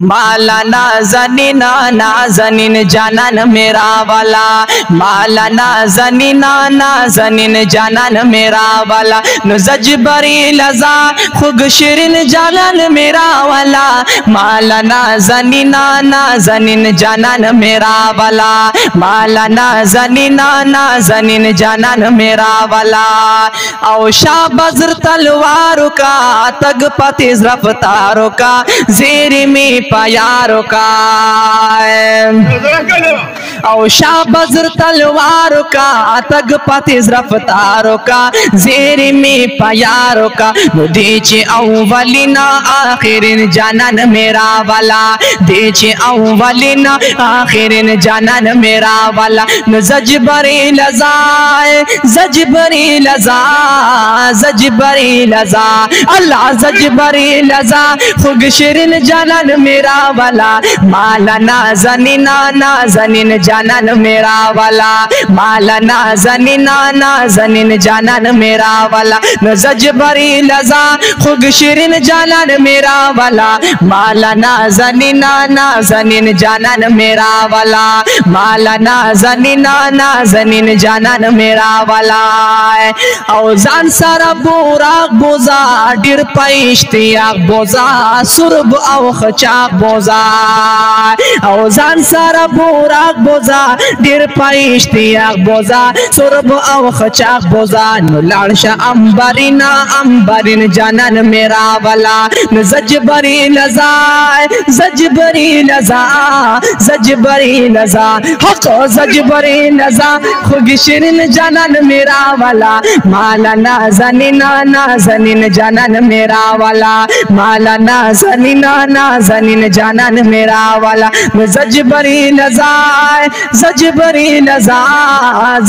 माला नाज़नीना नाज़नीन जानन मेरा वाला, माला नाज़नीना नाज़नीन जानन मेरा वाला, नुज़जबरी लज़ा खुग शिरिन जानन मेरा वाला, माला नाज़नीना नाज़नीन जानन मेरा वाला, माला नाज़नीना नाज़नीन जानन मेरा वाला। औ शाह बज़्र तलवारों का तग पतिज़ रफ्तारों का ज़ेर में प्यारों का, औ शाह बज़्र तलवारों का तग पतिज़ रफ्तारों का ज़ेर में प्यारों का, दीचे अव्वलिना आखिरिन जानन मेरा वाला, दीचे अव्वलिना आखिरिन जानन मेरा वाला, ज़जबरी लज़ा ज़जबरी लज़ा ज़जबरी लज़ा अल्लाह ज़जबरी लज़ा खुग शिरिन जानन मेरा वाला, माला नाज़नीना नाज़नीन जानन मेरा वाला, माला नाज़नीना नाज़नीन जानन मेरा वाला, ज़जबरी लज़ा खुग शिरिन जानन मेरा वाला, माला नाज़नीना नाज़नीन जानन मेरा वाला, माला नाज़नीना नाज़नीन जानन मेरा वाला। औ जान सारा बोरा बोजा डिर पैश्तियाक बोजा सुरब औ खचाक बोजा, औ जान सारा बोरा बोजा डिर पैश्तियाक बोजा सुरब औ खचाक बोजा, नुलाड़शा अंबरिना अंबरिन जानन मेरा वाला, ज़जबरी लज़ा ज़जबरी लज़ा ज़जबरी लज़ा हक़ ज़जबरी लज़ा खुग शिरिन जानन मेरा वाला, माला नाज़नीना नाज़नीन जानन मेरा वाला, माला नाज़नीना नाज़नीन जानन मेरा वाला, ज़जबरी लज़ा ज़जबरी लज़ा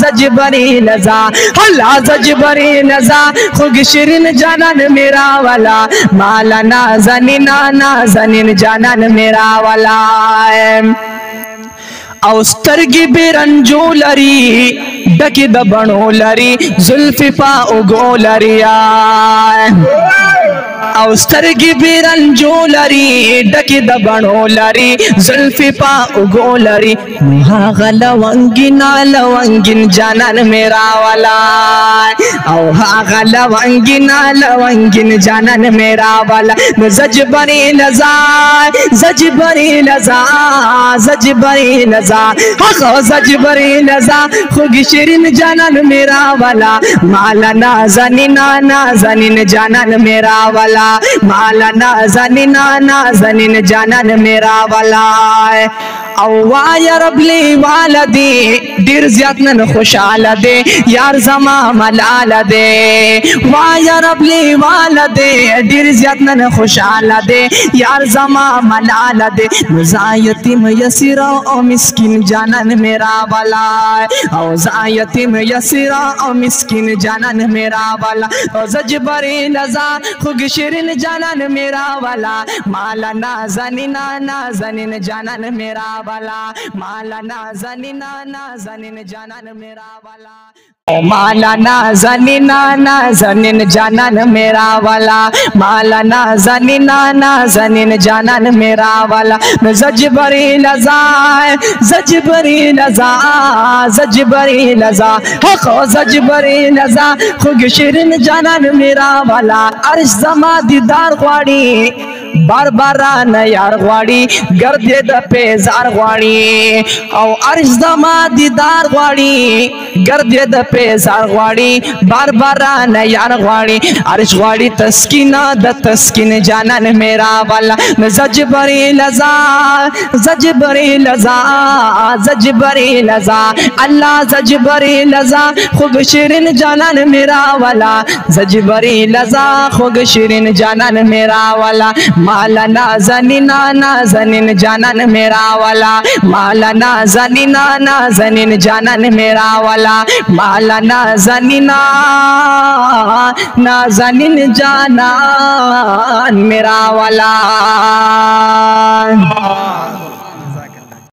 ज़जबरी लज़ा अल्लाह ज़जबरी लज़ा खुग शिरिन जानन मेरा वाला, माला नाज़नीना नाज़नीन जानन मेरा वाला। औस्तरगी बिरंजू लरी डकी दबणो लरी जुल्फी पा उगो लरिया, औस्तरगी बिरंजू लरी डकी दबणो लरी जुल्फी पा उगो लरी, हा लवंगिना लवंगिन जानन मेरा वाला, औ हा लवंगिना लवंगिन जानन मेरा वाला, ज़जबरी लज़ा ज़जबरी लज़ा ज़जबरी लज़ा हक़ ज़जबरी लज़ा खुग शिरिन जानन मेरा वाला, माला नाज़नीना नाज़नीन जानन मेरा वाला, माला नाज़नीना नाज़नीन जानन मेरा वाला। रबली वालदे दिर ज़्यादन खुशाल दे यार जमा मलाल दे, वाया रबली वालदे दिर ज़्यादन खुशाल दे यार जमा मलाल दे, यतीम यसीरा ओ मिस्किन जानन मेरा वाला, औ यतीम यसीरा ओ मिस्किन जानन मेरा वाला, ज़जबरी लज़ा खुग शिरिन जानन मेरा वाला, माला नाज़नीना नाज़नीन जानन मेरा वाला, माला नाज़नीना नाज़नीन जानन मेरा वाला, माला नाज़नीना नाज़नीन जानन मेरा वाला, माला नाज़नीना नाज़नीन जानन मेरा वाला, ज़जबरी लज़ा ज़जबरी लज़ा ज़जबरी लज़ा हक़ ज़जबरी लज़ा खुग शिरिन जानन मेरा वाला, अर्श जमा दीदार ख्वाड़ी बार बारा न यार ख्वाड़ी गर्दे द पेजार ख्वाड़ी, औ अर्श जमा दीदार ख्वाड़ी गर्दे द पेजार ख्वाड़ी बार बारा न यार ख्वाड़ी, अर्श ख्वाड़ी तस्कीना द तस्कीन जानन मेरा वाला, ज़जबरी लज़ा ज़जबरी लज़ा ज़जबरी लज़ा अल्लाह ज़जबरी लज़ा खुग शिरिन जानन मेरा वाला, ज़जबरी लज़ा खुग शिरिन जानन मेरा वाला, माला नाज़नीना नाज़नीन जानन मेरा वाला, माला नाज़नीना नाज़नीन जानन मेरा वाला, माला नाज़नीना नाज़नीन जानन मेरा वाला।